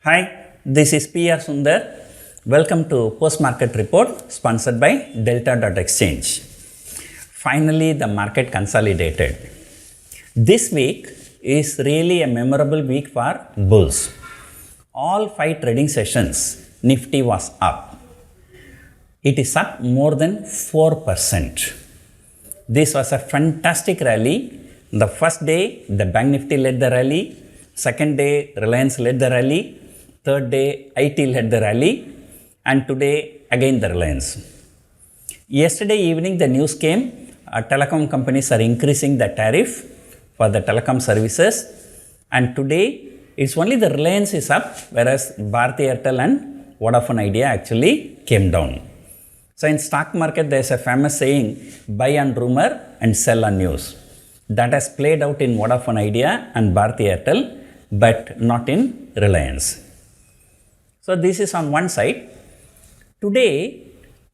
Hi, this is PR Sundar. Welcome to Post Market Report sponsored by Delta.exchange. Finally, the market consolidated. This week is really a memorable week for bulls. All 5 trading sessions, Nifty was up. It is up more than 4%. This was a fantastic rally. The first day, the Bank Nifty led the rally. Second day, Reliance led the rally. Third day, IT led the rally. And today, again the Reliance. Yesterday evening, the news came, telecom companies are increasing the tariff for the telecom services. And today, it's only the Reliance is up, whereas Bharti Airtel and Vodafone Idea actually came down. So in stock market, there's a famous saying, buy on rumor and sell on news. That has played out in Vodafone Idea and Bharti Airtel, but not in Reliance. So this is on one side. Today,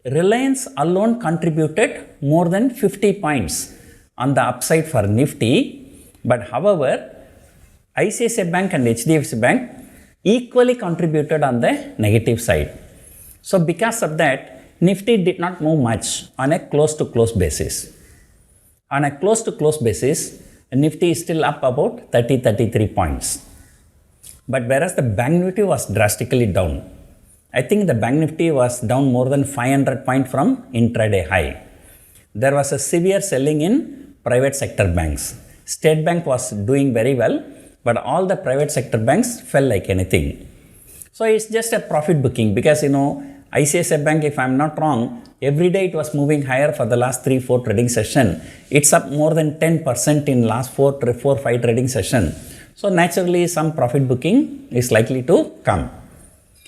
Reliance alone contributed more than 50 points on the upside for Nifty, but however, ICICI Bank and HDFC Bank equally contributed on the negative side. So because of that, Nifty did not move much on a close-to-close basis. On a close-to-close basis, Nifty is still up about 30-33 points. But whereas the Bank Nifty was drastically down, I think the Bank Nifty was down more than 500 points from intraday high. There was a severe selling in private sector banks. State Bank was doing very well, but all the private sector banks fell like anything. So it's just a profit booking because ICICI Bank, if I'm not wrong, every day it was moving higher for the last 3-4 trading session. It's up more than 10% in last 4-5 trading session. So naturally some profit booking is likely to come.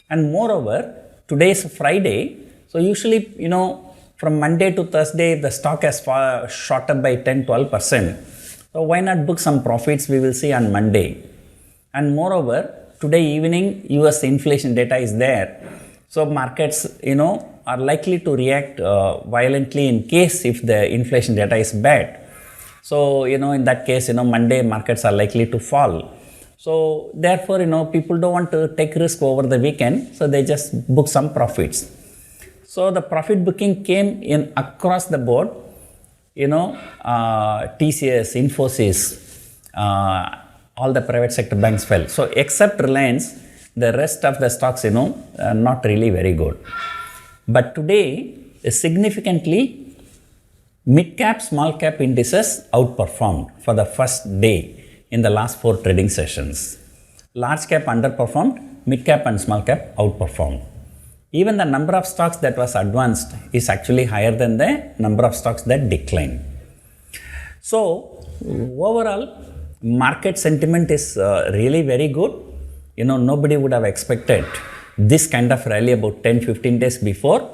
And moreover, today is Friday. So usually, from Monday to Thursday, the stock has shot up by 10-12%. So why not book some profits? We will see on Monday. And moreover, today evening, US inflation data is there. So markets, are likely to react violently in case if the inflation data is bad. So, in that case, Monday markets are likely to fall. So therefore, people don't want to take risk over the weekend. So they just book some profits. So the profit booking came in across the board, TCS, Infosys, all the private sector banks fell. So except Reliance, the rest of the stocks, not really very good. But today, significantly, mid-cap, small-cap indices outperformed for the first day in the last 4 trading sessions. Large-cap underperformed, mid-cap and small-cap outperformed. Even the number of stocks that was advanced is actually higher than the number of stocks that declined. So, overall, market sentiment is really very good. Nobody would have expected this kind of rally about 10-15 days before,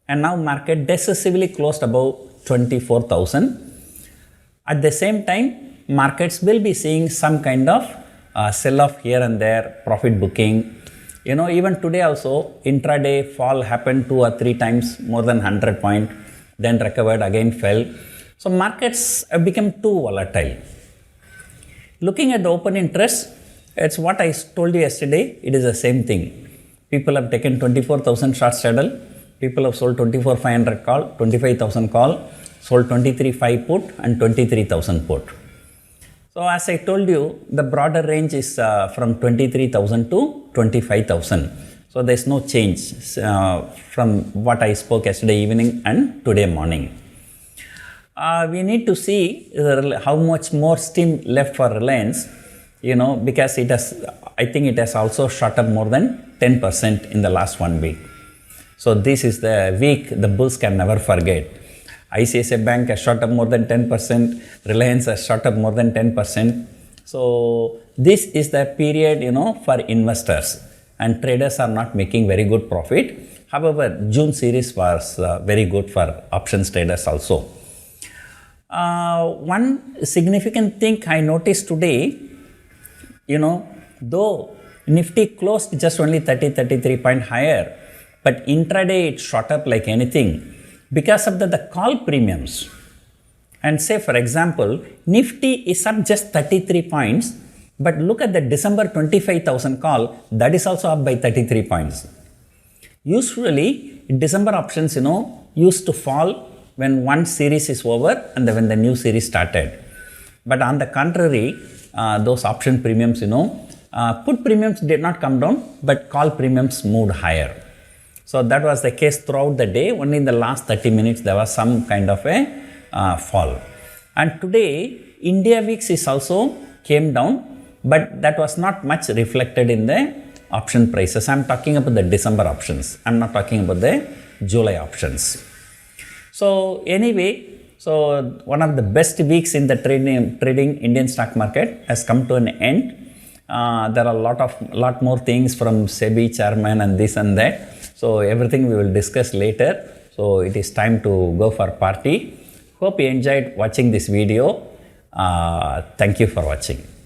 and now market decisively closed above 24,000. At the same time, markets will be seeing some kind of sell-off here and there, profit booking. Even today also, intraday fall happened 2 or 3 times, more than 100 points, then recovered, again fell. So markets have become too volatile. Looking at the open interest, it's what I told you yesterday, it is the same thing. People have taken 24,000 short straddle, people have sold 24,500 call, 25,000 call, sold 23,500 put and 23,000 put. So as I told you, the broader range is from 23,000 to 25,000. So there's no change from what I spoke yesterday evening and today morning. We need to see how much more steam left for Reliance. Because I think it has also shot up more than 10% in the last 1 week. So this is the week the bulls can never forget. ICICI Bank has shot up more than 10%, Reliance has shot up more than 10%. So this is the period, for investors, and traders are not making very good profit. However, June series was very good for options traders also. One significant thing I noticed today, though Nifty closed just only 30-33 point higher, but intraday it shot up like anything because of the call premiums. And say for example, Nifty is up just 33 points, But look at the December 25,000 call, that is also up by 33 points. Usually, December options, used to fall when one series is over and when the new series started. But on the contrary, those option premiums, put premiums did not come down, but call premiums moved higher. So that was the case throughout the day. Only in the last 30 minutes, there was some kind of a fall. And today, India VIX is also came down, but that was not much reflected in the option prices. I'm talking about the December options. I'm not talking about the July options. So anyway, one of the best weeks in the trading Indian stock market has come to an end. There are a lot more things from SEBI chairman and this and that. So everything we will discuss later. So it is time to go for party. Hope you enjoyed watching this video. Thank you for watching.